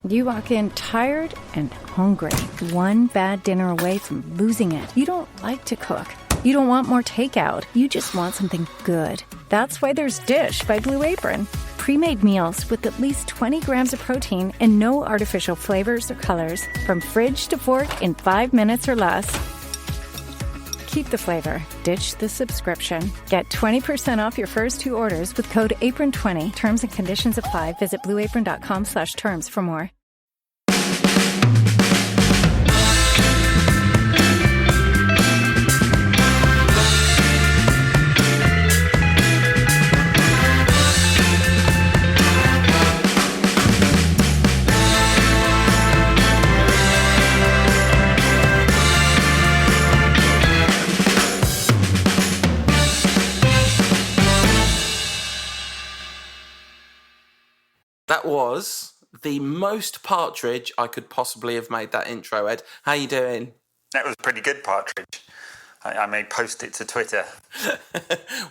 You walk in tired and hungry, one bad dinner away from losing it. You don't like to cook. You don't want more takeout. You just want something good. That's why there's Dish by Blue Apron. Pre-made meals with at least 20 grams of protein and no artificial flavors or colors. From fridge to fork in 5 minutes or less. Keep the flavor. Ditch the subscription. Get 20% off your first 2 orders with code APRON20. Terms and conditions apply. Visit blueapron.com/terms for more. That was the most partridge I could possibly have made that intro, Ed. How you doing? That was pretty good, partridge. I may post it to Twitter.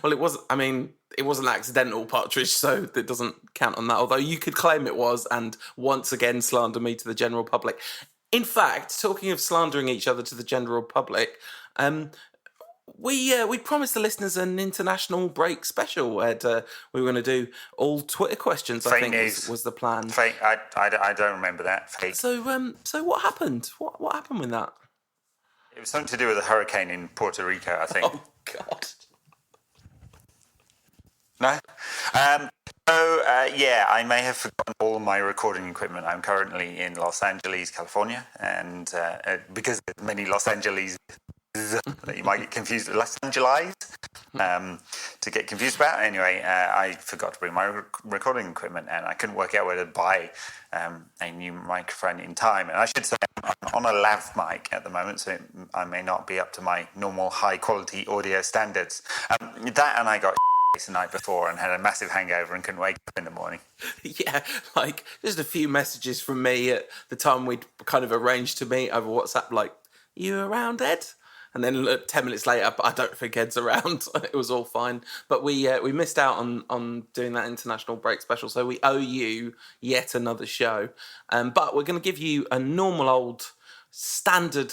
Well, it wasn't accidental partridge, so it doesn't count on that. Although you could claim it was and once again slander me to the general public. In fact, talking of slandering each other to the general public, we promised the listeners an international break special, Ed. We were going to do all Twitter questions. Fake I think news. was the plan. Fake. I don't remember that. Fake. So what happened? What happened with that? It was something to do with a hurricane in Puerto Rico, I think. Oh God. No. I may have forgotten all my recording equipment. I'm currently in Los Angeles, California, and because there's many Los Angeles. That you might get confused with Los Angeles to get confused about. Anyway, I forgot to bring my recording equipment and I couldn't work out where to buy a new microphone in time. And I should say I'm on a lav mic at the moment, so I may not be up to my normal high quality audio standards. That and I got the night before and had a massive hangover and couldn't wake up in the morning. Yeah, like just a few messages from me at the time we'd kind of arranged to meet over WhatsApp, like, you around, Ed? And then 10 minutes later, I don't think Ed's around. It was all fine. But we missed out on doing that international break special, so we owe you yet another show. But we're going to give you a normal old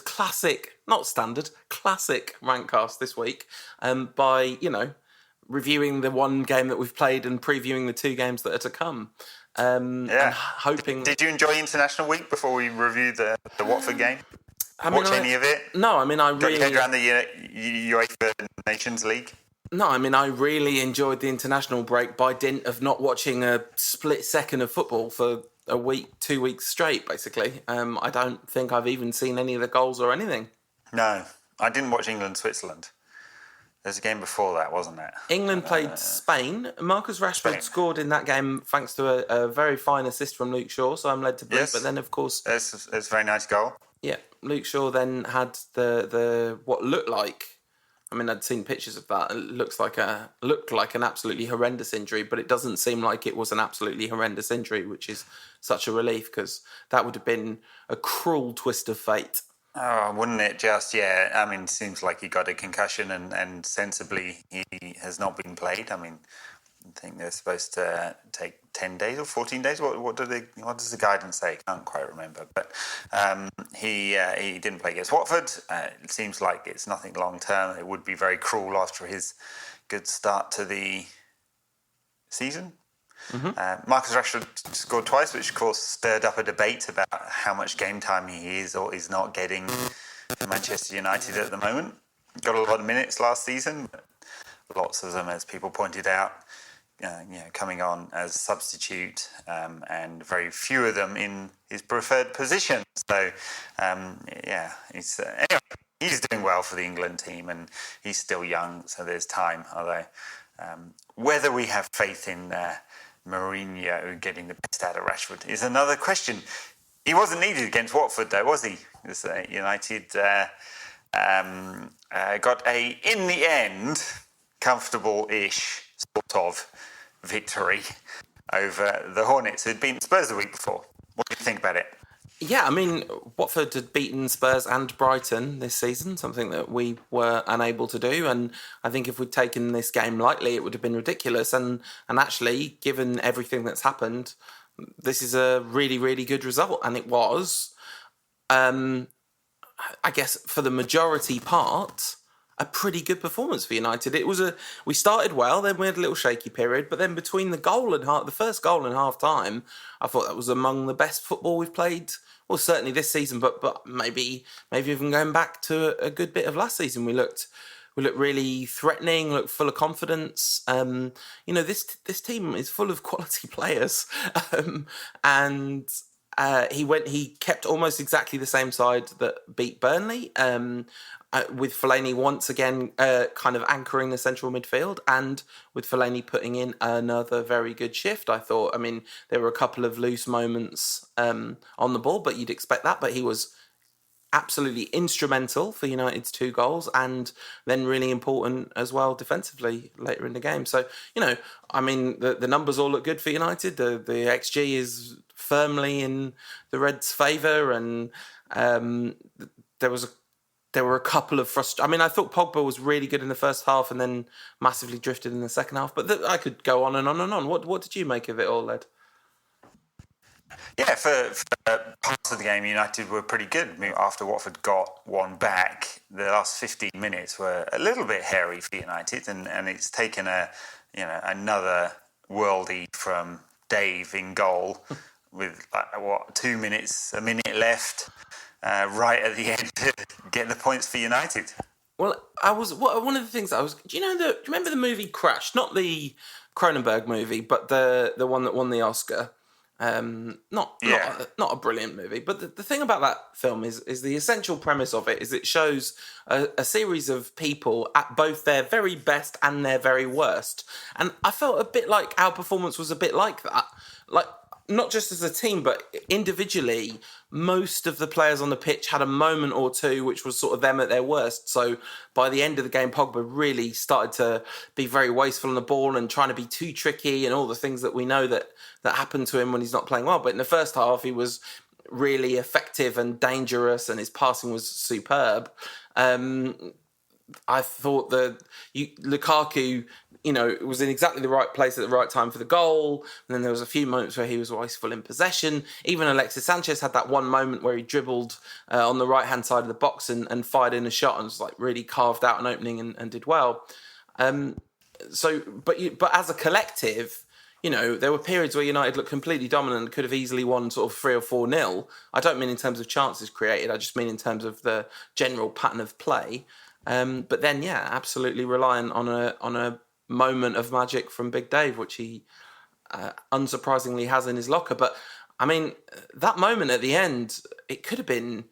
classic Rantcast this week by, reviewing the one game that we've played and previewing the 2 games that are to come. And hoping... Did you enjoy International Week before we review the Watford game? Watch any of it? No, I really... Got your head around the UEFA Nations League? No, I really enjoyed the international break by dint of not watching a split second of football for a week, 2 weeks straight, basically. I don't think I've even seen any of the goals or anything. No, I didn't watch England-Switzerland. There's a game before that, wasn't there? England played Spain. Marcus Rashford scored in that game thanks to a very fine assist from Luke Shaw, so I'm led to believe. Yes. But then, of course... It's a very nice goal. Yeah, Luke Shaw then had the what looked like... I'd seen pictures of that. It looked like an absolutely horrendous injury, but it doesn't seem like it was an absolutely horrendous injury, which is such a relief because that would have been a cruel twist of fate. Oh, wouldn't it just? Yeah, it seems like he got a concussion and sensibly he has not been played. I think they're supposed to take 10 days or 14 days. What does the guidance say? I can't quite remember. But he didn't play against Watford. It seems like it's nothing long term. It would be very cruel after his good start to the season. Mm-hmm. Marcus Rashford scored twice, which of course stirred up a debate about how much game time he is or is not getting for Manchester United at the moment. Got a lot of minutes last season, but lots of them, as people pointed out, coming on as substitute, and very few of them in his preferred position. So, he's doing well for the England team, and he's still young, so there's time. Although, whether we have faith in Mourinho getting the best out of Rashford is another question. He wasn't needed against Watford, though, was he? United got in the end, comfortable-ish sort of victory over the Hornets, who'd beaten Spurs the week before. What do you think about it? Yeah, Watford had beaten Spurs and Brighton this season, something that we were unable to do. And I think if we'd taken this game lightly, it would have been ridiculous. And actually, given everything that's happened, this is a really, really good result. And it was, I guess, for the majority part, a pretty good performance for United. We started well, then we had a little shaky period, but then between the first goal and half time, I thought that was among the best football we've played. Well, certainly this season, but maybe even going back to a good bit of last season, we looked really threatening, looked full of confidence. This team is full of quality players, and he kept almost exactly the same side that beat Burnley, with Fellaini once again kind of anchoring the central midfield, and with Fellaini putting in another very good shift, I thought. I mean, there were a couple of loose moments on the ball, but you'd expect that. But he was absolutely instrumental for United's 2 goals, and then really important as well defensively later in the game. So, I mean, the numbers all look good for United. The XG is firmly in the Reds' favour, and there were a couple of I mean, I thought Pogba was really good in the first half and then massively drifted in the second half. But I could go on and on and on. What did you make of it all, Ed? Yeah, for parts of the game, United were pretty good. I mean, after Watford got one back, the last 15 minutes were a little bit hairy for United, and it's taken another worldie from Dave in goal with a minute left, right at the end to get the points for United. Well, one of the things do you remember the movie Crash? Not the Cronenberg movie, but the one that won the Oscar. Not a brilliant movie, but the thing about that film is the essential premise of it is it shows a series of people at both their very best and their very worst, and I felt a bit like our performance was a bit like that, like not just as a team but individually. Most of the players on the pitch had a moment or two which was sort of them at their worst. So by the end of the game, Pogba really started to be very wasteful on the ball and trying to be too tricky and all the things that we know that happen to him when he's not playing well. But in the first half, he was really effective and dangerous, and his passing was superb. I thought that Lukaku, was in exactly the right place at the right time for the goal. And then there was a few moments where he was wasteful in possession. Even Alexis Sanchez had that one moment where he dribbled on the right-hand side of the box and fired in a shot and was like really carved out an opening and did well. But as a collective, there were periods where United looked completely dominant and could have easily won sort of 3 or 4-0. I don't mean in terms of chances created. I just mean in terms of the general pattern of play. But then, absolutely reliant on a moment of magic from Big Dave, which he unsurprisingly has in his locker. But I mean, that moment at the end, it could have been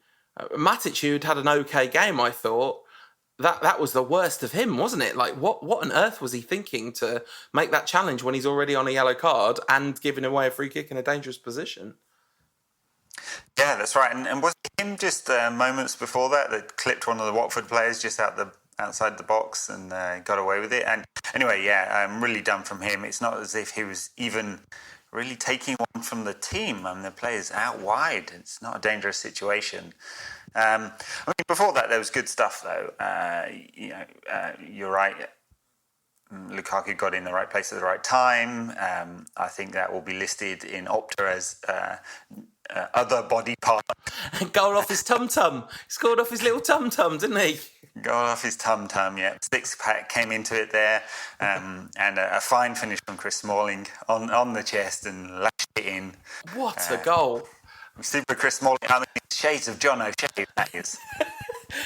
Matic, who'd had an okay game, I thought. That was the worst of him, wasn't it? Like, what on earth was he thinking to make that challenge when he's already on a yellow card and giving away a free kick in a dangerous position? Yeah, that's right. And was it him just moments before that clipped one of the Watford players just outside the box and got away with it? And anyway, really done from him. It's not as if he was even really taking one from the team. I mean, the player's out wide. It's not a dangerous situation. I mean, before that, there was good stuff, though. You're right. Lukaku got in the right place at the right time. I think that will be listed in Opta as other body part. Goal off his tum-tum. He scored off his little tum-tum, didn't he? Goal off his tum-tum, yeah. Six-pack came into it there. And a fine finish from Chris Smalling on the chest and lashed it in. What a goal. Super Chris Smalling. I mean, shades of John O'Shea, that is.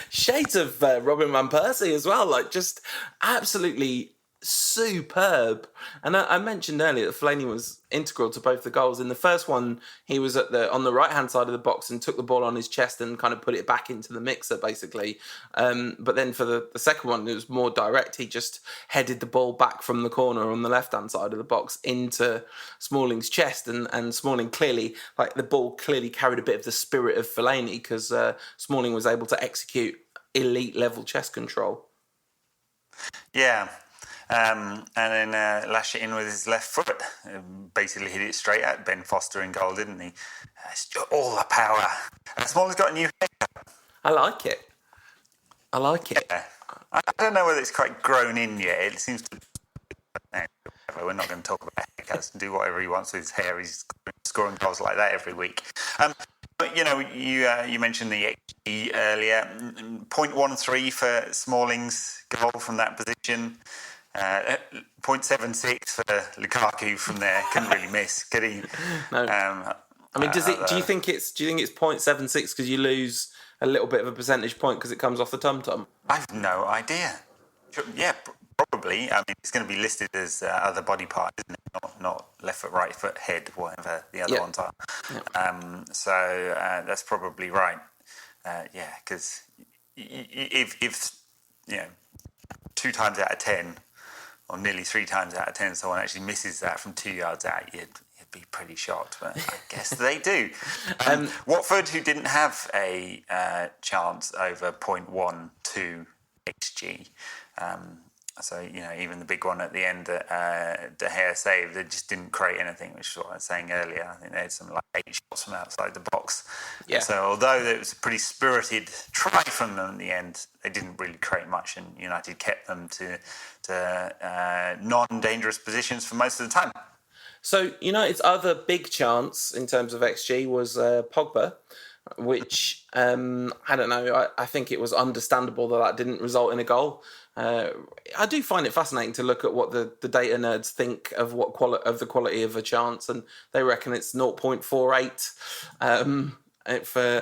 Shades of Robin Van Persie as well. Like, just absolutely superb. And I mentioned earlier that Fellaini was integral to both the goals. In the first one, he was on the right hand side of the box and took the ball on his chest and kind of put it back into the mixer, basically. But then for the second one, it was more direct. He just headed the ball back from the corner on the left hand side of the box into Smalling's chest, and Smalling clearly, like, the ball clearly carried a bit of the spirit of Fellaini, because Smalling was able to execute elite level chest control. Yeah. And then lash it in with his left foot. Basically hit it straight at Ben Foster in goal, didn't he? It's all the power. And Smalling's got a new haircut. I like it. Yeah. I don't know whether it's quite grown in yet. It seems to... We're not going to talk about haircuts. Do whatever he wants with his hair. He's scoring goals like that every week. But you mentioned the XG earlier. 0.13 for Smalling's goal from that position. 0.76 for Lukaku from there. Couldn't really miss, could he? No. I mean, do you think it's 0.76 because you lose a little bit of a percentage point because it comes off the tum-tum? I've no idea. Yeah, probably. I mean, it's going to be listed as other body part, isn't it? Not left foot, right foot, head, whatever the other ones are. Yeah. So that's probably right. Because if 2 times out of 10, or nearly 3 times out of 10, someone actually misses that from 2 yards out, you'd be pretty shocked, but I guess they do. Watford, who didn't have a chance over 0.12 XG, so even the big one at the end that De Gea saved, they just didn't create anything, which is what I was saying earlier. I think they had some 8 shots from outside the box. Yeah. So although it was a pretty spirited try from them in the end, they didn't really create much, and United kept them to non-dangerous positions for most of the time. So United's other big chance in terms of XG was Pogba, which I don't know. I think it was understandable that didn't result in a goal. I do find it fascinating to look at what the data nerds think of the quality of a chance, and they reckon it's 0.48.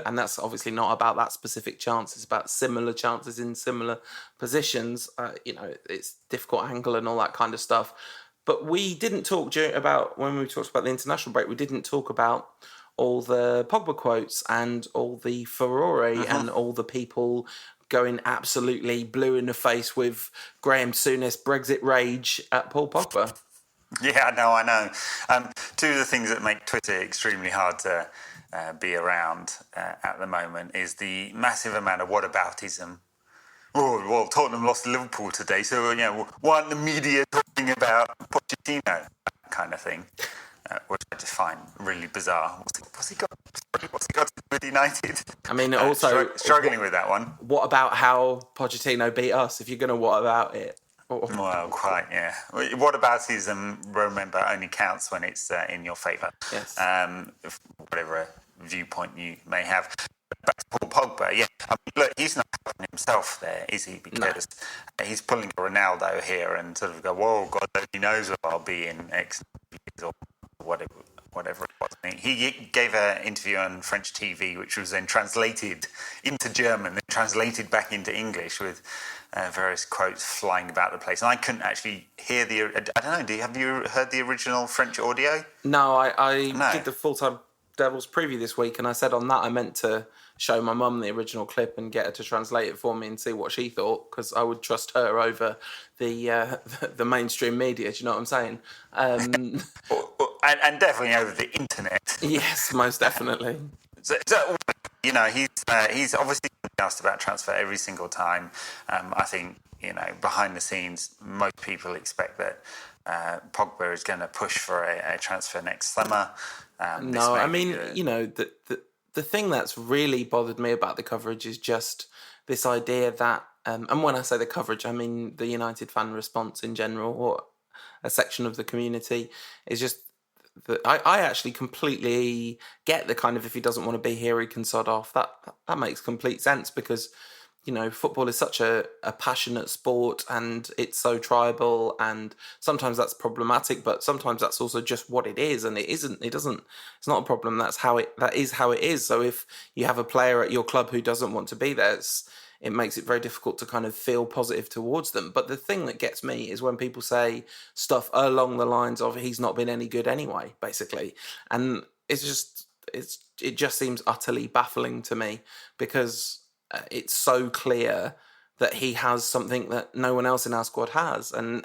And that's obviously not about that specific chance. It's about similar chances in similar positions. It's difficult angle and all that kind of stuff. But we didn't talk about when we talked about the international break. We didn't talk about all the Pogba quotes and all the furore and all the people going absolutely blue in the face with Graham Souness Brexit rage at Paul Pogba. Yeah, no, I know. 2 of the things that make Twitter extremely hard to be around at the moment is the massive amount of whataboutism. Oh, well, Tottenham lost to Liverpool today, so why aren't the media talking about Pochettino? That kind of thing, which I just find really bizarre. What's he got to do with United? I mean, also struggling with that one. What about how Pochettino beat us? If you're going to what about it? Well, quite, yeah. Whataboutism, remember, only counts when it's in your favour. Yes. Whatever viewpoint you may have. Back to Paul Pogba, yeah. I mean, look, he's not helping himself there, is he? Because he's pulling a Ronaldo here and sort of go, whoa, God only knows what I'll be in X years or whatever it was. He gave an interview on French TV, which was then translated into German, then translated back into English with various quotes flying about the place. And I couldn't actually hear I don't know, have you heard the original French audio? No, I did the full-time Devils preview this week, and I said on that I meant to show my mum the original clip and get her to translate it for me and see what she thought, because I would trust her over the mainstream media. Do you know what I'm saying? And definitely over the internet. Yes, most definitely. So he's obviously asked about transfer every single time. I think behind the scenes, most people expect that Pogba is going to push for a transfer next summer. No, I mean, the thing that's really bothered me about the coverage is just this idea that, and when I say the coverage, I mean the United fan response in general, or a section of the community, is just that I actually completely get the kind of, if he doesn't want to be here, he can sod off. That makes complete sense, because football is such a passionate sport, and it's so tribal, and sometimes that's problematic, but sometimes that's also just what it is, and it's not a problem. That is how it is. So if you have a player at your club who doesn't want to be there, it makes it very difficult to kind of feel positive towards them. But the thing that gets me is when people say stuff along the lines of, he's not been any good anyway, basically. And it just seems utterly baffling to me, because it's so clear that he has something that no one else in our squad has, and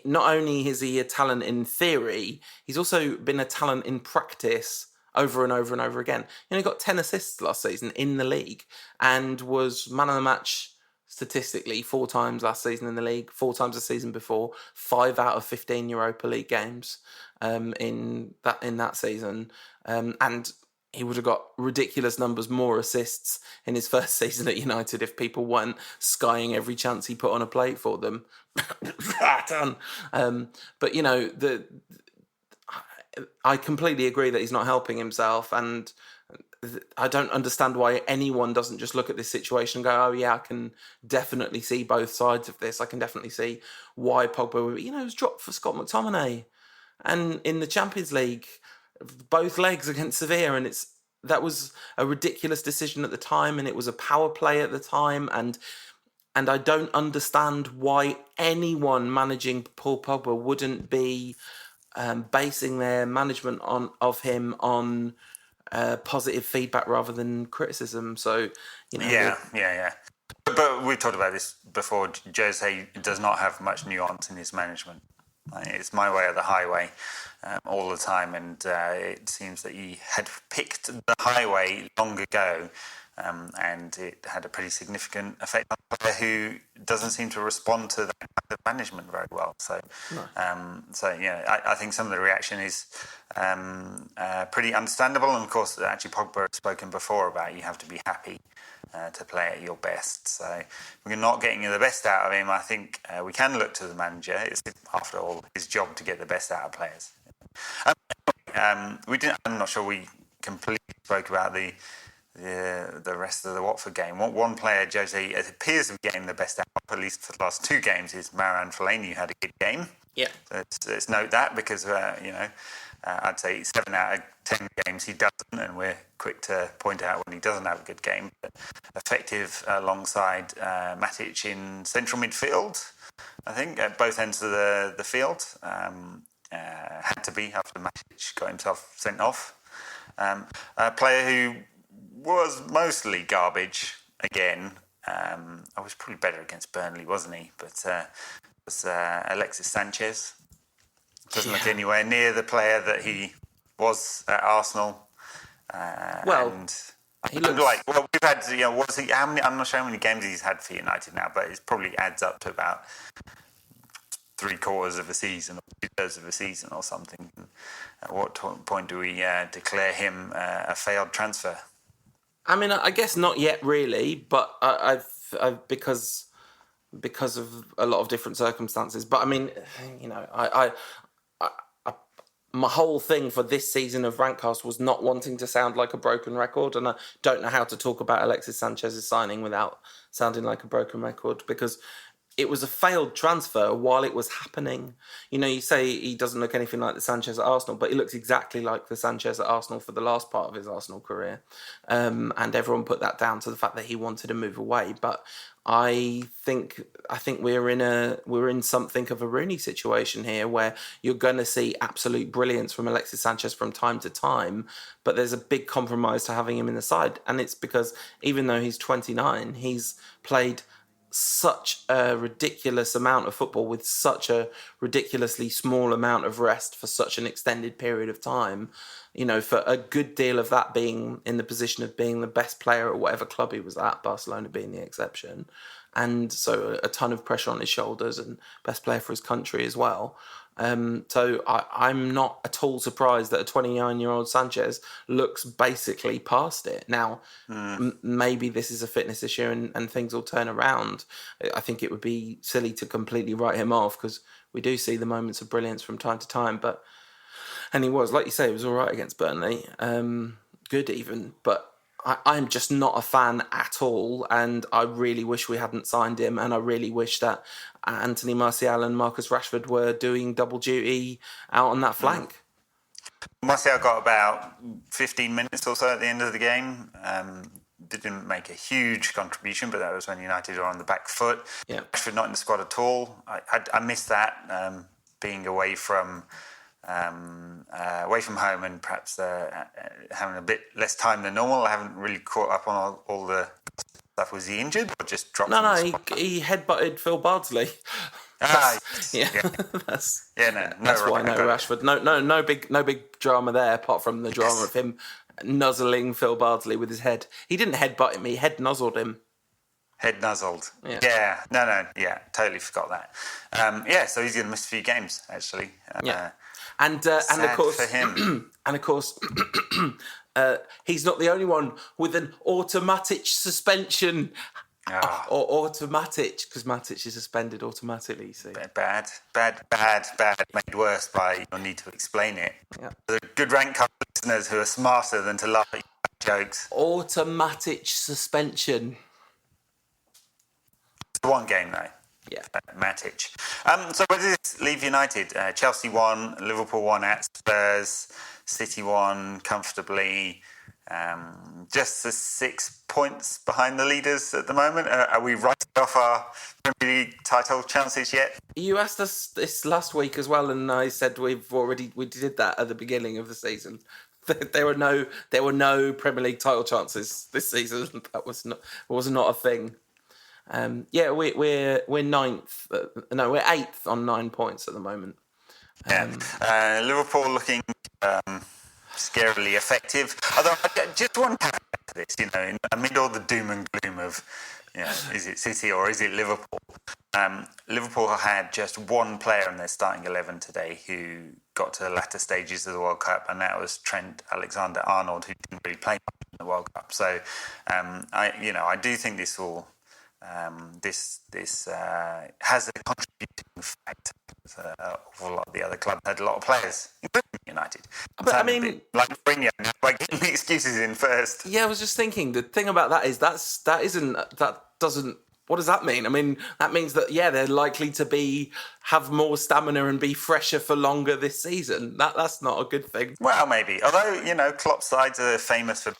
not only is he a talent in theory, he's also been a talent in practice over and over and over again. He got 10 assists last season in the league, and was man of the match statistically 4 times last season in the league, 4 times the season before, 5 out of 15 Europa League games in that season, and he would have got ridiculous numbers more assists in his first season at United if people weren't skying every chance he put on a plate for them. But I completely agree that he's not helping himself, and I don't understand why anyone doesn't just look at this situation and go, oh yeah, I can definitely see both sides of this. I can definitely see why Pogba, was dropped for Scott McTominay. And in the Champions League, both legs against Sevilla, and that was a ridiculous decision at the time, and it was a power play at the time, and I don't understand why anyone managing Paul Pogba wouldn't be basing their management of him on positive feedback rather than criticism. So, Yeah. But we've talked about this before. Jose does not have much nuance in his management. It's my way or the highway all the time, and it seems that he had picked the highway long ago, and it had a pretty significant effect on a player who doesn't seem to respond to that kind of management very well. So, I think some of the reaction is pretty understandable, and of course, actually, Pogba has spoken before about you have to be happy to play at your best. So we're not getting the best out of him. I think we can look to the manager. It's, after all, his job to get the best out of players. I'm not sure we completely spoke about the rest of the Watford game. One player, Jose, appears to be getting the best out of, at least for the last 2 games, is Marouane Fellaini, who had a good game. Yeah. So let's note that, because I'd say 7 out of 10 games he doesn't, and we're quick to point out when he doesn't have a good game. But effective alongside Matic in central midfield, I think, at both ends of the field. Had to be after Matic got himself sent off. A player who was mostly garbage again. I was probably better against Burnley, wasn't he? But was Alexis Sanchez. Doesn't look anywhere near the player that he was at Arsenal. He looks like, we've had, what's he? How many? I'm not sure how many games he's had for United now, but it probably adds up to about 3/4 of a season or 2/3 of a season or something. At what point do we declare him a failed transfer? I mean, I guess not yet, really, but I've because of a lot of different circumstances. But I mean, my whole thing for this season of Rantcast was not wanting to sound like a broken record, and I don't know how to talk about Alexis Sanchez's signing without sounding like a broken record, because it was a failed transfer while it was happening. You say he doesn't look anything like the Sanchez at Arsenal, but he looks exactly like the Sanchez at Arsenal for the last part of his Arsenal career. And everyone put that down to the fact that he wanted to move away. But I think we're in something of a Rooney situation here, where you're going to see absolute brilliance from Alexis Sanchez from time to time, but there's a big compromise to having him in the side. And it's because even though he's 29, he's played such a ridiculous amount of football with such a ridiculously small amount of rest for such an extended period of time, for a good deal of that being in the position of being the best player at whatever club he was at, Barcelona being the exception. And so a ton of pressure on his shoulders, and best player for his country as well. So I'm not at all surprised that a 29-year-old Sanchez looks basically past it. Now, maybe this is a fitness issue and things will turn around. I think it would be silly to completely write him off, because we do see the moments of brilliance from time to time. And he was, like you say, he was all right against Burnley. Good even, but I'm just not a fan at all, and I really wish we hadn't signed him, and I really wish that Anthony Martial and Marcus Rashford were doing double duty out on that flank. Martial got about 15 minutes or so at the end of the game. Didn't make a huge contribution, but that was when United were on the back foot. Yeah. Rashford not in the squad at all. I missed that, being away from home, and perhaps having a bit less time than normal. I haven't really caught up on all the stuff. Was he injured or just dropped? No, he headbutted Phil Bardsley. That's why no Rashford. No big drama there, apart from the drama of him nuzzling Phil Bardsley with his head. He didn't headbutt him; he head nuzzled him. Head nuzzled. Yeah. No. Yeah, totally forgot that. So he's going to miss a few games actually. And of course, for him. And of course, he's not the only one with an automatic suspension. Or to Matic, because Matic is suspended automatically, you see. Bad. Made worse by your need to explain it. Yeah. The good rank card listeners who are smarter than to laugh at your jokes. Automatic suspension. It's one game, though. Yeah. Matic. So where does this leave United? Chelsea won, Liverpool won at Spurs, City won comfortably. Just the 6 points behind the leaders at the moment. Are we writing off our Premier League title chances yet? You asked us this last week as well, and I said we did that at the beginning of the season. There were no Premier League title chances this season. That was not a thing. We're ninth. We're eighth on 9 points at the moment. Liverpool looking scarily effective. Although just one caveat to this, amid all the doom and gloom of, is it City or is it Liverpool? Liverpool had just one player in their starting 11 today who got to the latter stages of the World Cup, and that was Trent Alexander-Arnold, who didn't really play much in the World Cup. So, I do think this will. This has a contributing fact. A lot of the other clubs had a lot of players, including United. But I mean, like Mourinho, by getting the excuses in first. Yeah, I was just thinking. The thing about that is that doesn't. What does that mean? I mean, that means that they're likely to have more stamina and be fresher for longer this season. That's not a good thing. Well, maybe. Although Klopp's sides are famous for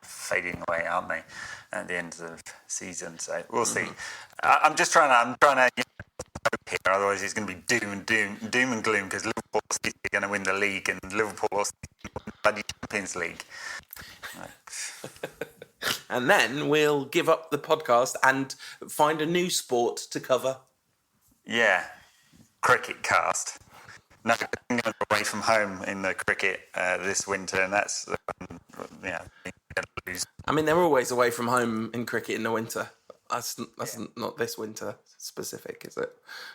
fading away, aren't they? At the end of the season, so we'll see. I'm trying to here, otherwise it's going to be doom and gloom because Liverpool City are going to win the league and Liverpool will win the bloody Champions League. And then we'll give up the podcast and find a new sport to cover. Yeah, cricket cast. No, I'm going to go away from home in the cricket this winter, and that's lose. I mean, they're always away from home in cricket in the winter. That's not this winter specific, is it?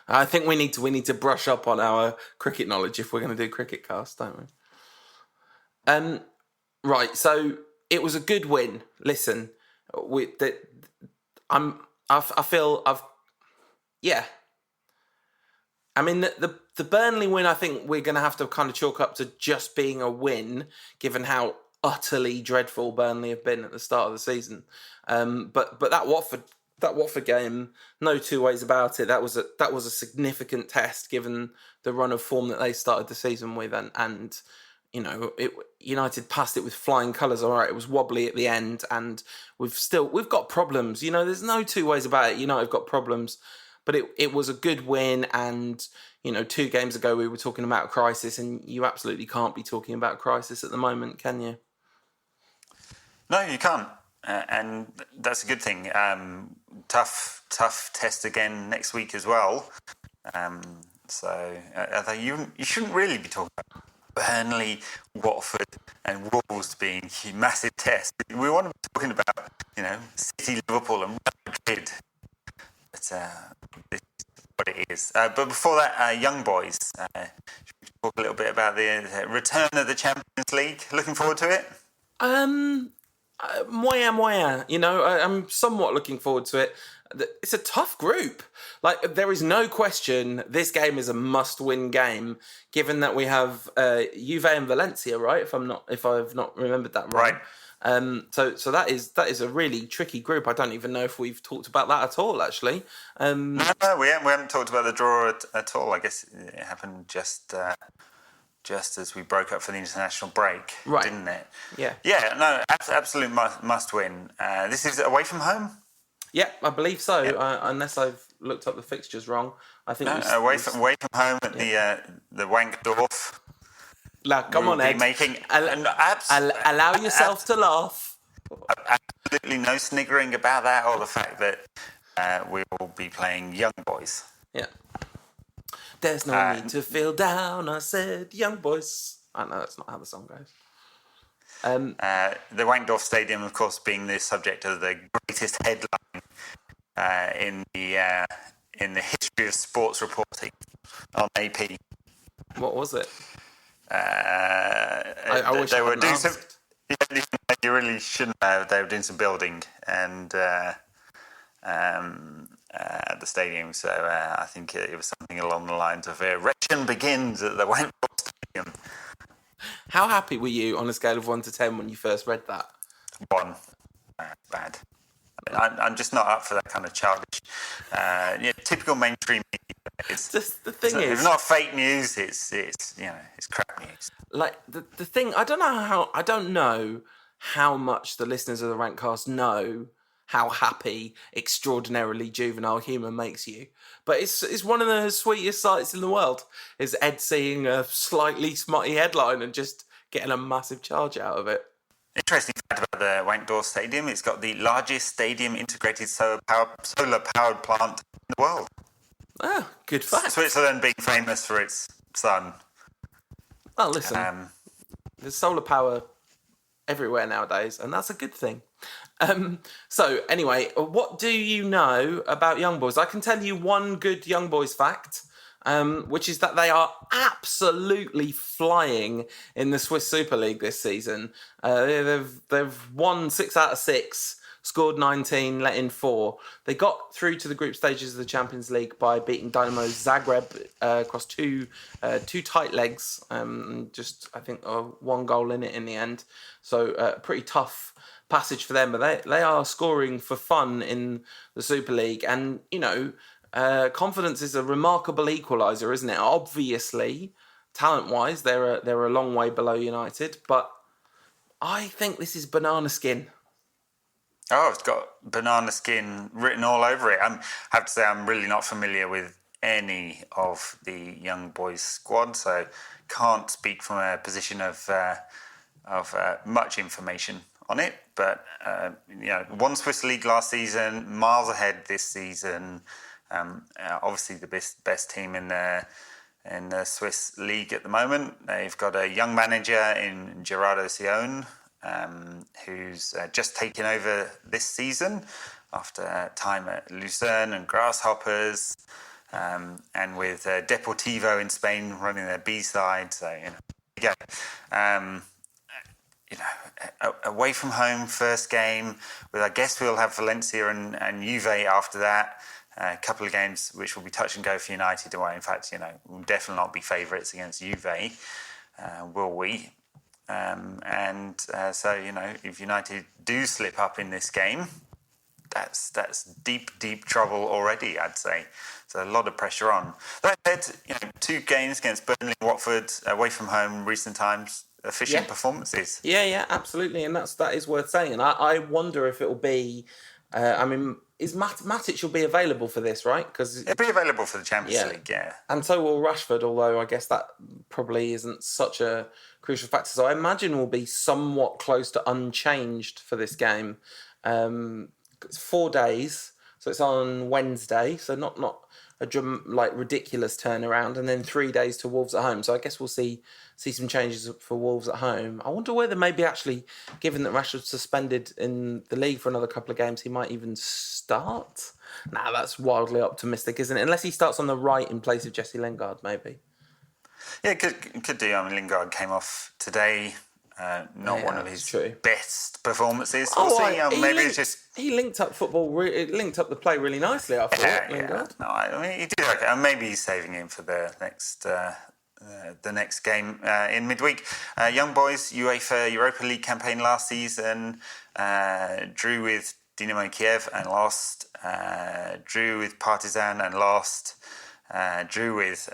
I think we need to brush up on our cricket knowledge if we're going to do cricket cast, don't we? Right. So it was a good win. Listen, I mean, the Burnley win, I think we're going to have to kind of chalk up to just being a win, given how utterly dreadful Burnley have been at the start of the season. But that Watford game, no two ways about it. That was a significant test given the run of form that they started the season with, and United passed it with flying colours. All right, it was wobbly at the end, and we've got problems. There's no two ways about it. United have got problems. But it was a good win, and 2 games ago we were talking about a crisis, and you absolutely can't be talking about a crisis at the moment, can you? No, you can't, and that's a good thing. Tough test again next week as well. So you shouldn't really be talking about Burnley, Watford, and Wolves being massive tests. We want to be talking about City, Liverpool, and Real Madrid. But this is what it is. But before that, Young Boys. Should we talk a little bit about the return of the Champions League? Looking forward to it? Moya. I'm somewhat looking forward to it. It's a tough group. Like, there is no question this game is a must-win game, given that we have Juve and Valencia, right? If I've not remembered that right. So that is a really tricky group. I don't even know if we've talked about that at all, actually. No, we haven't talked about the draw at all. I guess it happened just as we broke up for the international break, right? Didn't it? Yeah. Yeah. No, absolute must win. This is away from home. Yeah, I believe so. Yeah. Unless I've looked up the fixtures wrong, I think away from home at the Wankdorf. Come on, Ed. Allow yourself to laugh. Absolutely no sniggering about that, or the fact that we will be playing Young Boys. Yeah. There's no need to feel down, I said, Young Boys. I know that's not how the song goes. The Wankdorf Stadium, of course, being the subject of the greatest headline in the history of sports reporting on AP. What was it? I wish they were doing some. You really shouldn't have. They were doing some building, and at the stadium. So I think it was something along the lines of erection begins at the Wentworth Stadium. How happy were you on a scale of 1 to 10 when you first read that? 1. Bad. I'm just not up for that kind of childish, typical mainstream media. It's not fake news. It's crap news. Like the thing, I don't know how much the listeners of the Rantcast know how happy extraordinarily juvenile humour makes you, but it's one of the sweetest sights in the world. Is Ed seeing a slightly smutty headline and just getting a massive charge out of it. Interesting fact about the Wentworth Stadium, it's got the largest stadium integrated solar-powered plant in the world. Oh, good fact. Switzerland being famous for its sun. Well, listen, there's solar power everywhere nowadays, and that's a good thing. So, anyway, what do you know about Young Boys? I can tell you one good Young Boys fact, which is that they are absolutely flying in the Swiss Super League this season. They've won 6 out of 6, scored 19, let in 4. They got through to the group stages of the Champions League by beating Dynamo Zagreb across two tight legs. Just, I think, 1 goal in it in the end. So, pretty tough passage for them. But they are scoring for fun in the Super League. And, confidence is a remarkable equaliser, isn't it? Obviously, talent-wise, they're a long way below United. But I think this is banana skin. Oh, it's got banana skin written all over it. I have to say I'm really not familiar with any of the Young Boys squad, so can't speak from a position of much information on it. But won Swiss League last season, miles ahead this season. Obviously, the best team in the Swiss League at the moment. They've got a young manager in Gerardo Sion, who's just taken over this season after time at Lucerne and Grasshoppers, and with Deportivo in Spain running their B side. So away from home first game. I guess we'll have Valencia and Juve after that. A couple of games which will be touch and go for United away. In fact, we'll definitely not be favourites against Juve, will we? So if United do slip up in this game, that's deep trouble already, I'd say. So a lot of pressure on. That said, 2 games against Burnley and Watford away from home recent times, efficient performances. Yeah, absolutely, and that is worth saying. And I wonder if it'll be. Is Matic will be available for this, right? Because it'll be available for the Champions League, yeah. And so will Rashford, although I guess that probably isn't such a crucial factor. So I imagine we'll be somewhat close to unchanged for this game. It's 4 days, so it's on Wednesday, so not a ridiculous turnaround, and then 3 days to Wolves at home. So I guess we'll see some changes for Wolves at home. I wonder whether maybe actually, given that Rashford's suspended in the league for another couple of games, he might even start. Nah, that's wildly optimistic, isn't it? Unless he starts on the right in place of Jesse Lingard, maybe. Yeah, could do. Lingard came off today. Not one of his best performances. We'll see. Maybe it's just he linked up football. It linked up the play really nicely. I thought. Lingard. No, he did okay. And maybe he's saving him for the next game in midweek. Young Boys UEFA Europa League campaign last season, drew with Dynamo Kiev and lost. Drew with Partizan and lost. Drew with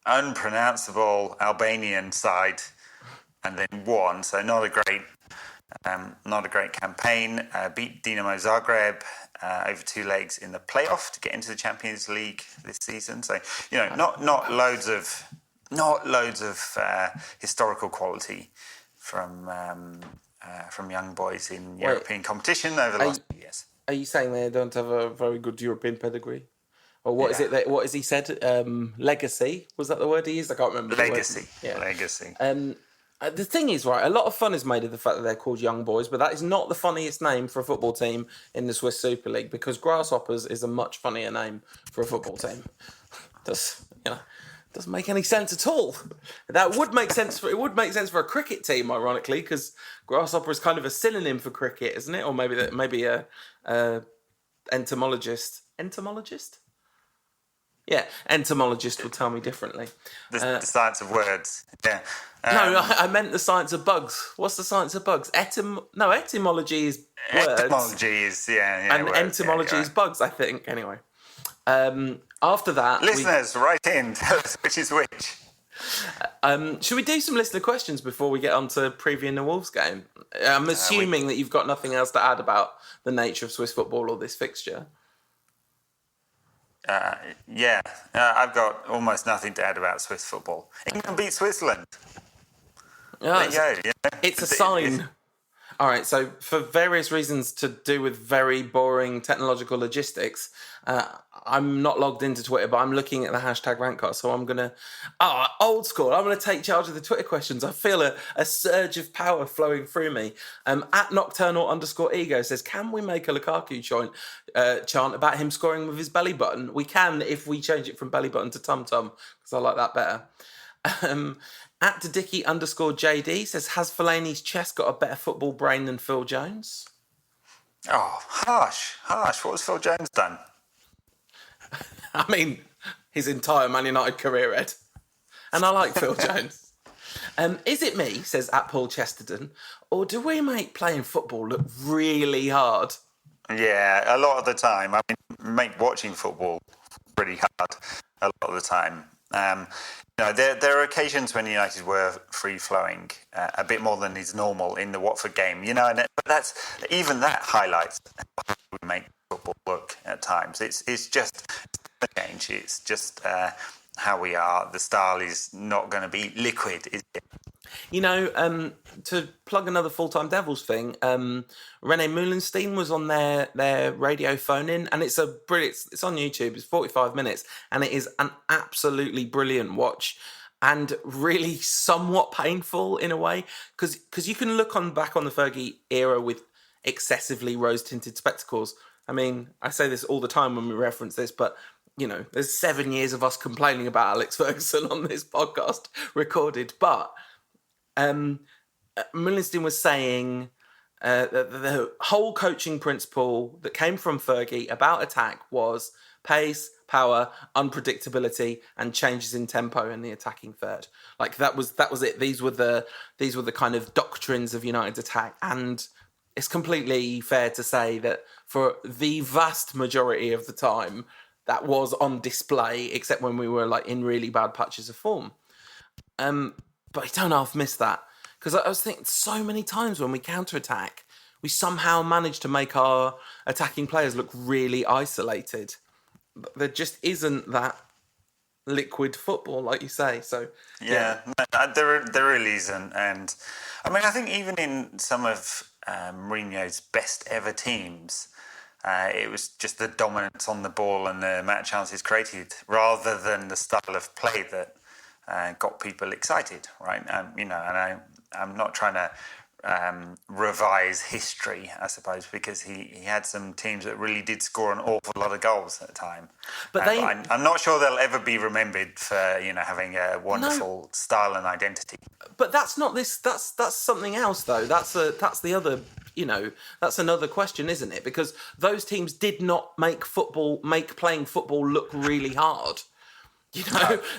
unpronounceable Albanian side. And then won, so not a great campaign. Beat Dinamo Zagreb over 2 legs in the playoff to get into the Champions League this season. So not loads of historical quality from Young Boys in European competition over the last few years. Are you saying they don't have a very good European pedigree? Or what is it? What has he said? Legacy, was that the word he used? I can't remember. Legacy. Legacy. The thing is, right, a lot of fun is made of the fact that they're called Young Boys, but that is not the funniest name for a football team in the Swiss Super League, because Grasshoppers is a much funnier name for a football team. Doesn't make any sense at all. That would make sense for a cricket team, ironically, because Grasshopper is kind of a synonym for cricket, isn't it? Or maybe entomologist. Entomologist? Yeah, entomologist will tell me differently. The science of words. Yeah. No, I meant the science of bugs. What's the science of bugs? Etymology is words. Etymology is, and words, entomology is bugs, I think, anyway. After that... Listeners, write in. Tell us which is which. Should we do some listener questions before we get on to previewing the Wolves game? I'm assuming that you've got nothing else to add about the nature of Swiss football or this fixture. I've got almost nothing to add about Swiss football. England beat Switzerland. There you go. It's a sign. All right, so for various reasons to do with very boring technological logistics, I'm not logged into Twitter, but I'm looking at the hashtag Rantcast, so I'm going to... old school, I'm going to take charge of the Twitter questions. I feel a surge of power flowing through me. At Nocturnal_Ego says, can we make a Lukaku chant about him scoring with his belly button? We can if we change it from belly button to tum-tum, because I like that better. At Dicky_JD says, has Fellaini's chest got a better football brain than Phil Jones? Oh, harsh. What has Phil Jones done? I mean, his entire Man United career, Ed. And I like Phil Jones. Is it me, says at Paul Chesterton, or do we make playing football look really hard? Yeah, a lot of the time. I mean, make watching football pretty hard a lot of the time. There are occasions when United were free-flowing a bit more than is normal in the Watford game, but that highlights how we make football look at times. It's just a change. It's just how we are. The style is not going to be liquid, is it? To plug another full-time Devils thing, René Moulenstein was on their radio phone-in, and it's it's on YouTube, it's 45 minutes, and it is an absolutely brilliant watch, and really somewhat painful in a way, because you can look back on the Fergie era with excessively rose-tinted spectacles. I mean, I say this all the time when we reference this, but there's 7 years of us complaining about Alex Ferguson on this podcast recorded, but Moulenstein was saying that the whole coaching principle that came from Fergie about attack was pace, power, unpredictability, and changes in tempo in the attacking third. Like that was it. These were the kind of doctrines of United's attack, and it's completely fair to say that for the vast majority of the time that was on display, except when we were in really bad patches of form. But I don't half miss that, because I was thinking so many times when we counter-attack, we somehow manage to make our attacking players look really isolated. There just isn't that liquid football, like you say. So yeah. No, there really isn't. And I mean, I think even in some of Mourinho's best ever teams, it was just the dominance on the ball and the amount of chances created, rather than the style of play that got people excited, right? And I'm not trying to revise history, I suppose, because he had some teams that really did score an awful lot of goals at the time. But I'm not sure they'll ever be remembered for having a wonderful style and identity. But that's not this. That's something else, though. That's the other. That's another question, isn't it? Because those teams did not make playing football look really hard.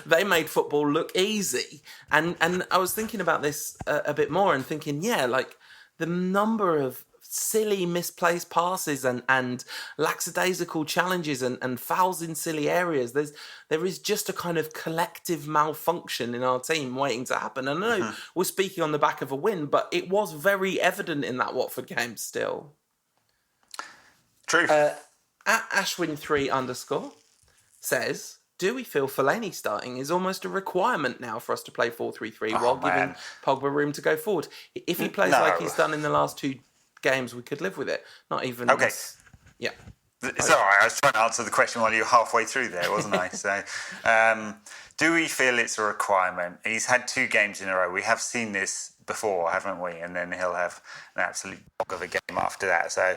They made football look easy. And I was thinking about this a bit more and thinking, the number of silly misplaced passes and lackadaisical challenges and fouls in silly areas. There is just a kind of collective malfunction in our team waiting to happen. And I know we're speaking on the back of a win, but it was very evident in that Watford game still. True. At Ashwin3_ says, do we feel Fellaini starting is almost a requirement now for us to play 4-3-3 while giving Pogba room to go forward? If he plays like he's done in the last 2 games, we could live with it. Not even... Okay. Yeah. It's all right. I was trying to answer the question while you were halfway through there, wasn't I? So, do we feel it's a requirement? He's had 2 games in a row. We have seen this before, haven't we? And then he'll have an absolute bog of a game after that. So,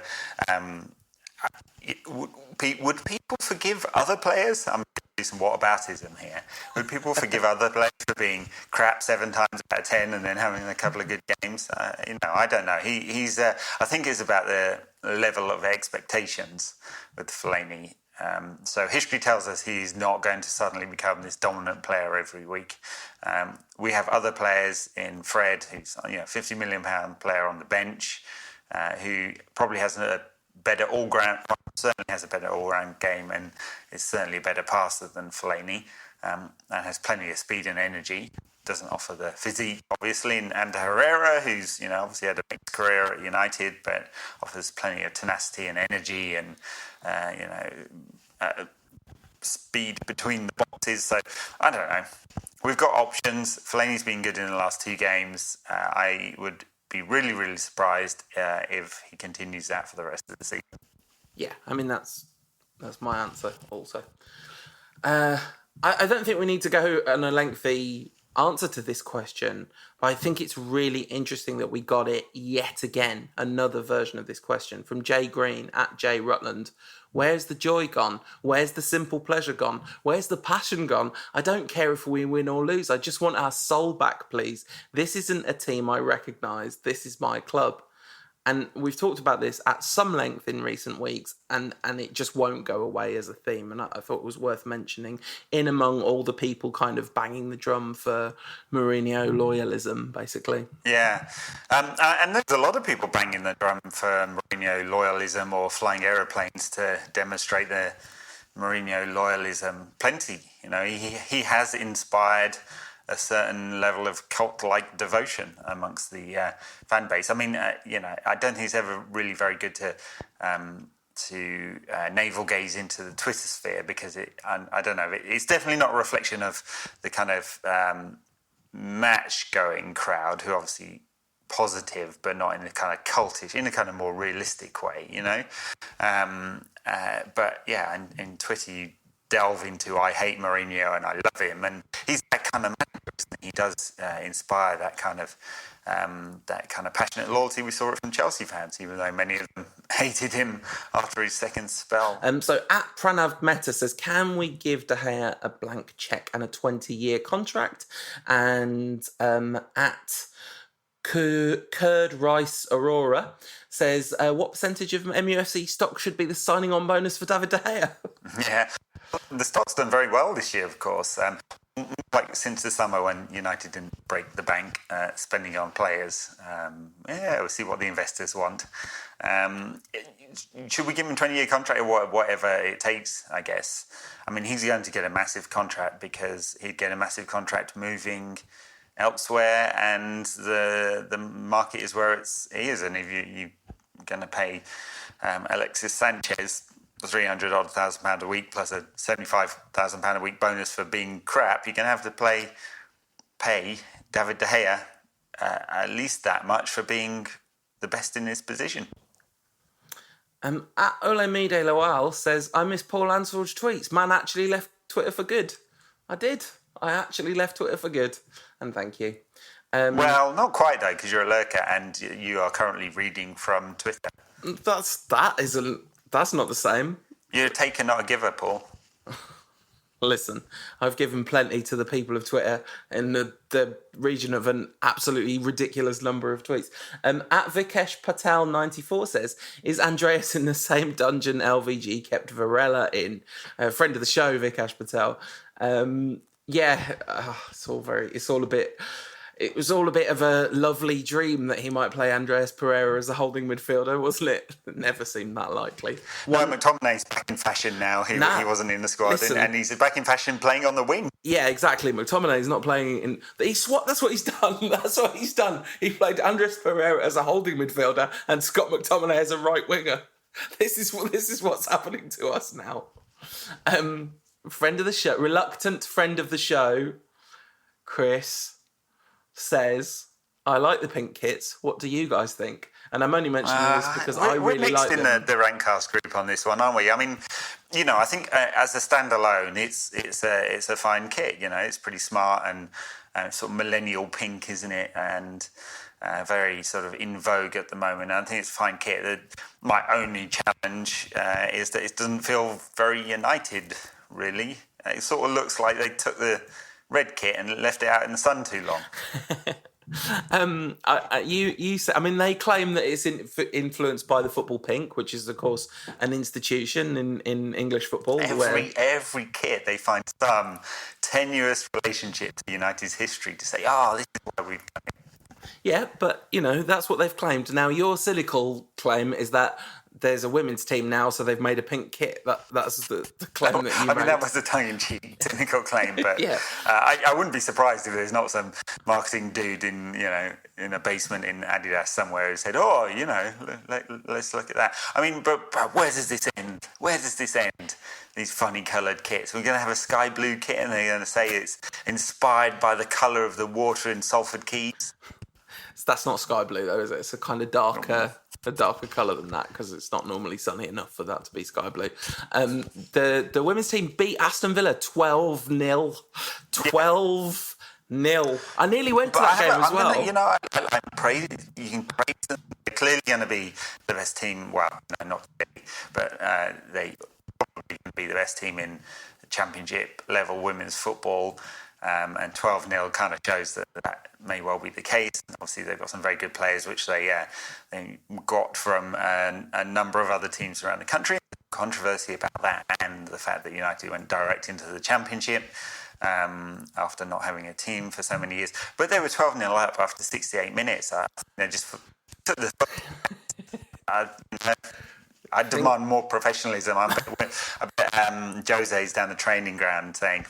would people forgive other players? I'm going to do some whataboutism here. Would people forgive other players for being crap 7 times out of 10 and then having a couple of good games. I don't know. He's. I think it's about the level of expectations with Fellaini. So history tells us he's not going to suddenly become this dominant player every week. We have other players in Fred, who's £50 million player on the bench, who probably has a better certainly has a better all-round game, and is certainly a better passer than Fellaini, and has plenty of speed and energy. Doesn't offer the physique, obviously, and Herrera, who's obviously had a big career at United, but offers plenty of tenacity and energy and speed between the boxes. So I don't know. We've got options. Fellaini's been good in the last 2 games. I would be really, really surprised if he continues that for the rest of the season. Yeah, I mean that's my answer. Also, I don't think we need to go on a lengthy answer to this question, but I think it's really interesting that we got it yet again. Another version of this question from Jay Green at Jay Rutland. Where's the joy gone? Where's the simple pleasure gone? Where's the passion gone? I don't care if we win or lose. I just want our soul back, please. This isn't a team I recognise. This is my club. And we've talked about this at some length in recent weeks, and it just won't go away as a theme. And I thought it was worth mentioning in among all the people kind of banging the drum for Mourinho loyalism, basically. Yeah. And there's a lot of people banging the drum for Mourinho loyalism or flying aeroplanes to demonstrate their Mourinho loyalism. Plenty. He has inspired a certain level of cult-like devotion amongst the fan base. I mean, I don't think he's ever really very good to navel gaze into the Twitter sphere, because I don't know, it's definitely not a reflection of the kind of match-going crowd, who obviously positive, but not in a kind of cultish, in a kind of more realistic way, But yeah, in Twitter you delve into I hate Mourinho and I love him, and he's that kind of man. He does inspire that kind of passionate loyalty. We saw it from Chelsea fans, even though many of them hated him after his second spell. So at Pranav Mehta says, can we give De Gea a blank cheque and a 20-year contract? And at Kurd Rice Aurora says, what percentage of MUFC stock should be the signing on bonus for David De Gea? Yeah, the stock's done very well this year, of course. Like since the summer when United didn't break the bank spending on players. We'll see what the investors want. Should we give him a 20-year contract or whatever it takes, I guess? I mean, he's going to get a massive contract because he'd get a massive contract moving elsewhere, and the market is where he is. And if you're going to pay Alexis Sanchez £300,000 a week plus a £75,000 a week bonus for being crap, you're going to have to pay David De Gea at least that much for being the best in his position. At Olamide Lawal says, I miss Paul Ansell's tweets. Man actually left Twitter for good. I did. I actually left Twitter for good. And thank you. Well, not quite though, because you're a lurker and you are currently reading from Twitter. That's not the same. You're a taker, not a giver, Paul. Listen, I've given plenty to the people of Twitter in the region of an absolutely ridiculous number of tweets. At Vikesh Patel 94 says, is Andreas in the same dungeon LVG kept Varela in? Friend of the show, Vikesh Patel. It was all a bit of a lovely dream that he might play Andreas Pereira as a holding midfielder, wasn't it? It never seemed that likely. Well, McTominay's back in fashion now. He wasn't in the squad, and he's back in fashion playing on the wing. Yeah, exactly. McTominay's not playing in... That's what he's done. That's what he's done. He played Andreas Pereira as a holding midfielder and Scott McTominay as a right winger. This is what's happening to us now. Friend of the show, reluctant friend of the show, Chris, says, I like the pink kits. What do you guys think? And I'm only mentioning this because I really like them. We're mixed in the Rankcast group on this one, aren't we? I mean, I think as a standalone, it's a fine kit. It's pretty smart and sort of millennial pink, isn't it? And very sort of in vogue at the moment. And I think it's a fine kit. My only challenge is that it doesn't feel very United, really. It sort of looks like they took the red kit and left it out in the sun too long. You say, I mean, they claim that it's influenced by the football pink, which is, of course, an institution in English football. Every kit they find some tenuous relationship to United's history to say, this is why we've done it. Yeah, but, that's what they've claimed. Now, your cynical claim is that there's a women's team now, so they've made a pink kit. That's the claim that you made. I mean, that was a tongue-in-cheek cynical claim, but yeah. I wouldn't be surprised if there's not some marketing dude in a basement in Adidas somewhere who said, let's look at that. I mean, but where does this end? Where does this end? These funny coloured kits. We're going to have a sky blue kit, and they're going to say it's inspired by the colour of the water in Salford Quays. That's not sky blue, though, is it? It's a kind of darker colour than that, because it's not normally sunny enough for that to be sky blue. The women's team beat Aston Villa 12-0. 12-0. I nearly went to that game as well. You can praise them. They're clearly going to be the best team. Well, no, not today, but they probably going to be the best team in Championship level women's football. And 12-0 kind of shows that may well be the case. Obviously, they've got some very good players, which they got from a number of other teams around the country. Controversy about that, and the fact that United went direct into the Championship after not having a team for so many years. But they were 12-0 up after 68 minutes. They just took the... I demand more professionalism. I bet Jose's down the training ground saying,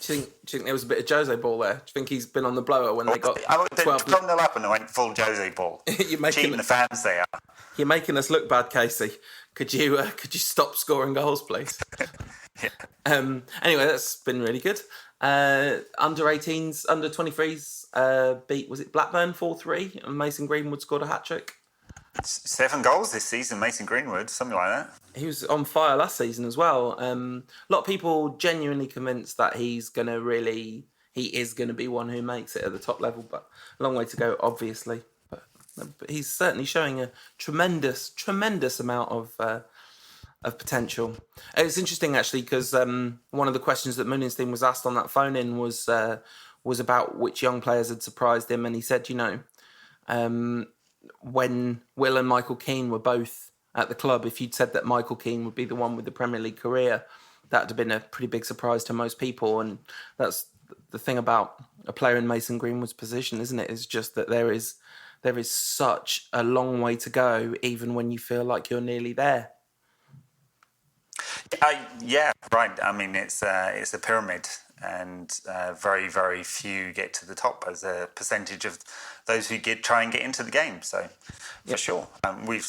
Do you think there was a bit of Jose ball there? Do you think he's been on the blower when they got 12-0 up and they went full Jose ball? Cheating the fans they are. You're making us look bad, Casey. Could you stop scoring goals, please? Yeah. Anyway, that's been really good. Under 18s, under 23s beat, was it Blackburn 4-3? And Mason Greenwood scored a hat-trick. 7 goals this season, Mason Greenwood, something like that. He was on fire last season as well. A lot of people genuinely convinced that he is going to be one who makes it at the top level, but a long way to go, obviously. But he's certainly showing a tremendous amount of potential. It's interesting actually, because one of the questions that Moonenstein was asked on that phone-in was about which young players had surprised him, and he said, when Will and Michael Keane were both at the club, if you'd said that Michael Keane would be the one with the Premier League career, that would have been a pretty big surprise to most people. And that's the thing about a player in Mason Greenwood's position, isn't it? It's just that there is such a long way to go, even when you feel like you're nearly there. Yeah, right. I mean, it's a pyramid, and very, very few get to the top as a percentage of those who try and get into the game. So, for sure, we've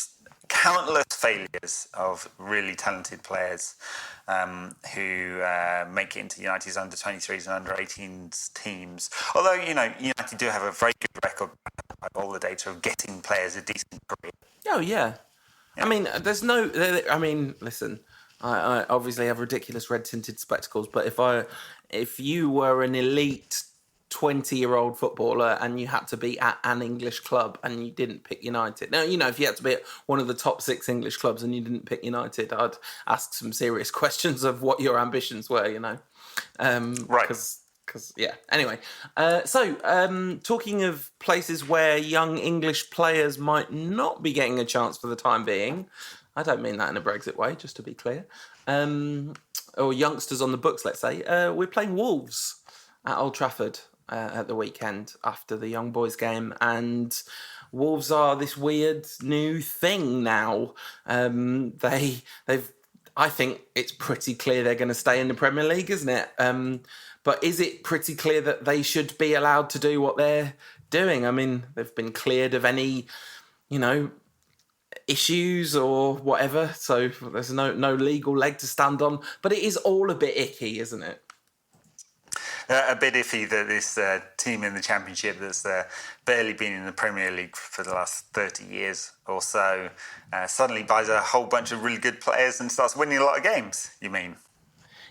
countless failures of really talented players who make it into United's under 23s and under 18s teams. Although, United do have a very good record by all the data of getting players a decent career. Oh, yeah. I mean, listen, I obviously have ridiculous red-tinted spectacles, but if you were an elite 20-year-old footballer and you had to be at an English club and you didn't pick United. Now, if you had to be at one of the top 6 English clubs and you didn't pick United, I'd ask some serious questions of what your ambitions were, Right. Because, yeah. Anyway, so talking of places where young English players might not be getting a chance for the time being, I don't mean that in a Brexit way, just to be clear, or youngsters on the books, let's say, we're playing Wolves at Old Trafford at the weekend after the Young Boys game, and Wolves are this weird new thing now. I think it's pretty clear they're going to stay in the Premier League, isn't it? But is it pretty clear that they should be allowed to do what they're doing? I mean, they've been cleared of any, issues or whatever, so there's no legal leg to stand on. But it is all a bit icky, isn't it? A bit iffy that this team in the Championship that's barely been in the Premier League for the last 30 years or so suddenly buys a whole bunch of really good players and starts winning a lot of games, you mean?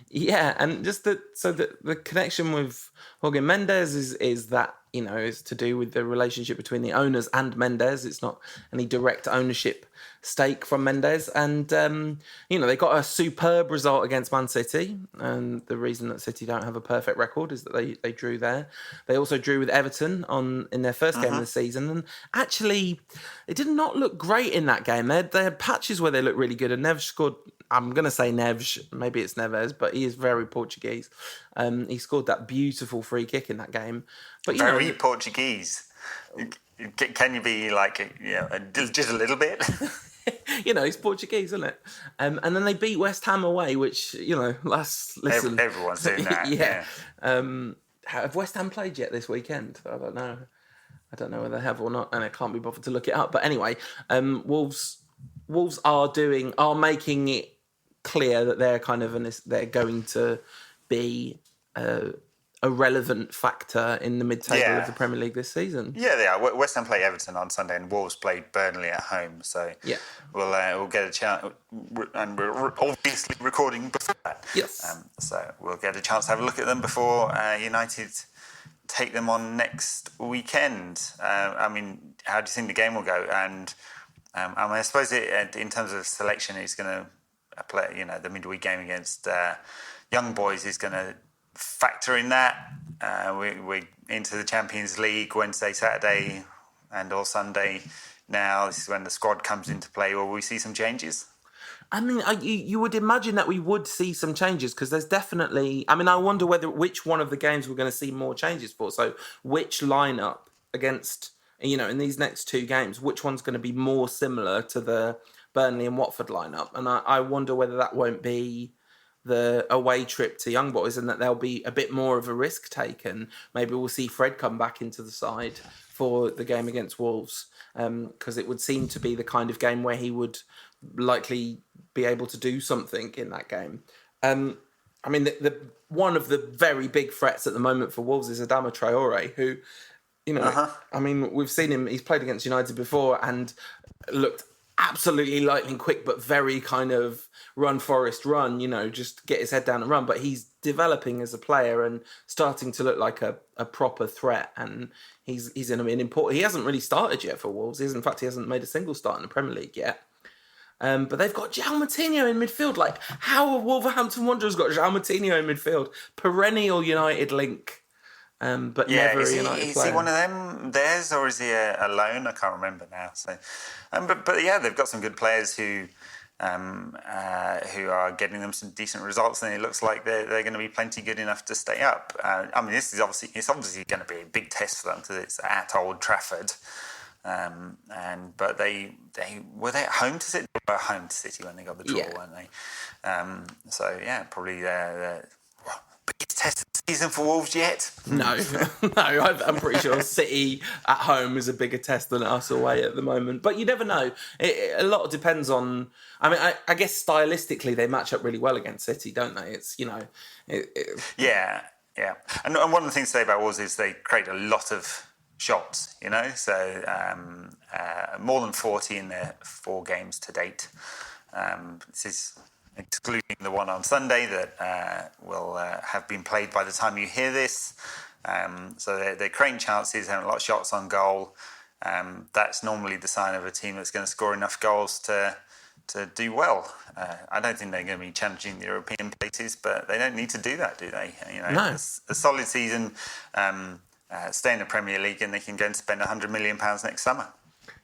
Yeah, and just the connection with Jorge Mendes is that is to do with the relationship between the owners and Mendes. It's not any direct ownership stake from Mendes. And, they got a superb result against Man City. And the reason that City don't have a perfect record is that they drew there. They also drew with Everton in their first game of the season. And actually, it did not look great in that game. They had patches where they looked really good. And Neves scored, I'm going to say Neves, maybe it's Neves, but he is very Portuguese. He scored that beautiful free kick in that game. But very Portuguese. Can you be like, just a little bit? He's Portuguese, isn't it? And then they beat West Ham away, which, listen. Everyone's doing that. Yeah. Have West Ham played yet this weekend? I don't know. I don't know whether they have or not, and I can't be bothered to look it up. But anyway, Wolves are making it clear that they're they're going to be a relevant factor in the mid-table of the Premier League this season. Yeah, they are. West Ham play Everton on Sunday, and Wolves play Burnley at home. So we'll get a chance, and we're obviously recording before that. Yes. So we'll get a chance to have a look at them before United take them on next weekend. How do you think the game will go? And I suppose in terms of selection, he's going to play. The midweek game against Young Boys is going to factor in that. We're into the Champions League Wednesday, Saturday, and all Sunday. Now this is when the squad comes into play. Will we see some changes? You would imagine that we would see some changes because there's definitely. I wonder which one of the games we're going to see more changes for. So which lineup against in these next two games, which one's going to be more similar to the Burnley and Watford lineup? And I wonder whether that won't be the away trip to Young Boys and that there'll be a bit more of a risk taken. Maybe we'll see Fred come back into the side for the game against Wolves because it would seem to be the kind of game where he would likely be able to do something in that game. The one of the very big threats at the moment for Wolves is Adama Traore, who, we've seen him, he's played against United before and looked absolutely lightning quick, but very kind of run, Forest, run, just get his head down and run. But he's developing as a player and starting to look like a proper threat. And he's in an important. He hasn't really started yet for Wolves. In fact, he hasn't made a single start in the Premier League yet. But they've got João Moutinho in midfield. Like, how have Wolverhampton Wanderers got João Moutinho in midfield? Perennial United link. But never a United player. Is he one of them, theirs, or is he a loan? I can't remember now. So, but yeah, they've got some good players who are getting them some decent results, and it looks like they're going to be plenty good enough to stay up. This is obviously going to be a big test for them because it's at Old Trafford. But they were they at home to City? They were at home to City when they got the draw, weren't they? Probably their biggest test of the season for Wolves yet. No, I'm pretty sure City at home is a bigger test than us away at the moment. But you never know. A lot depends on. I guess stylistically they match up really well against City, don't they? It's Yeah. And one of the things to say about Wolves is they create a lot of shots, so more than 40 in their 4 games to date. This is excluding the one on Sunday that will have been played by the time you hear this. So they're creating chances, having a lot of shots on goal. That's normally the sign of a team that's going to score enough goals to do well. I don't think they're going to be challenging the European places, but they don't need to do that, do they? No. A solid season. Stay in the Premier League and they can go and spend £100 million next summer.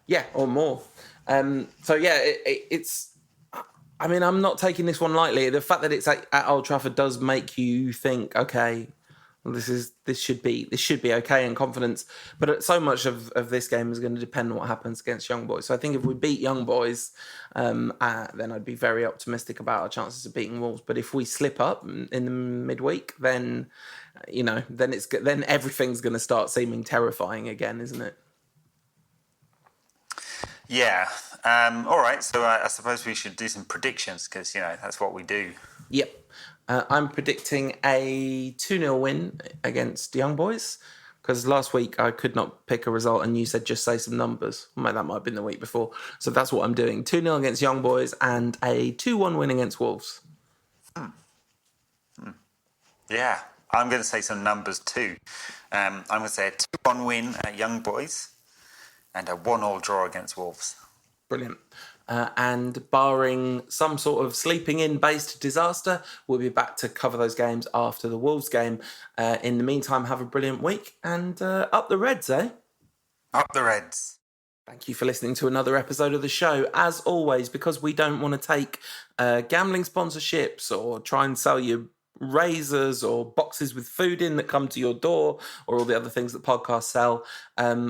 Yeah, or more. It's. I'm not taking this one lightly. The fact that it's at Old Trafford does make you think, okay, well, this should be okay and confidence. But so much of this game is going to depend on what happens against Young Boys. So I think if we beat Young Boys, then I'd be very optimistic about our chances of beating Wolves. But if we slip up in the midweek, then then everything's going to start seeming terrifying again, isn't it? Yeah. All right. So I suppose we should do some predictions because that's what we do. Yep. I'm predicting a 2-0 win against Young Boys because last week I could not pick a result and you said just say some numbers. That might have been the week before. So that's what I'm doing. 2-0 against Young Boys and a 2-1 win against Wolves. Yeah. I'm going to say some numbers too. I'm going to say a 2-1 win at Young Boys and a 1-1 draw against Wolves. Brilliant. And barring some sort of sleeping in based disaster, we'll be back to cover those games after the Wolves game. In the meantime, have a brilliant week and up the Reds, eh? Up the Reds. Thank you for listening to another episode of the show. As always, because we don't want to take gambling sponsorships or try and sell you razors or boxes with food in that come to your door or all the other things that podcasts sell,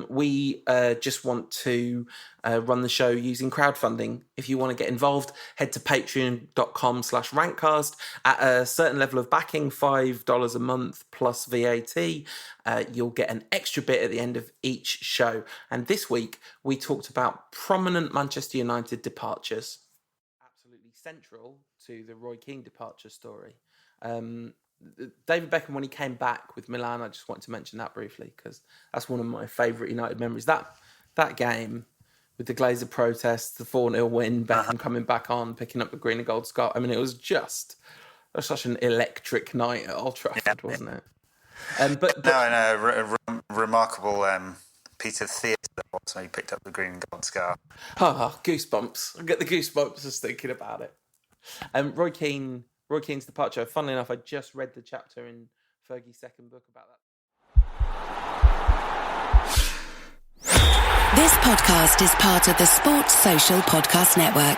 we just want to run the show using crowdfunding. If you want to get involved, head to patreon.com/rankcast. At a certain level of backing, $5 a month plus VAT, you'll get an extra bit at the end of each show. And this week we talked about prominent Manchester United departures, absolutely central to the Roy Keane departure story. David Beckham, when he came back with Milan, I just wanted to mention that briefly because that's one of my favourite United memories. That game with the Glazer protests, the 4-0 win, Beckham coming back on, picking up the green and gold scarf. I mean, it was such an electric night at Old Trafford, wasn't it? Remarkable piece of theatre that was when he picked up the green and gold scarf. Goosebumps. I get the goosebumps just thinking about it. Roy Keane's departure. Funnily enough, I just read the chapter in Fergie's second book about that. This podcast is part of the Sports Social Podcast Network.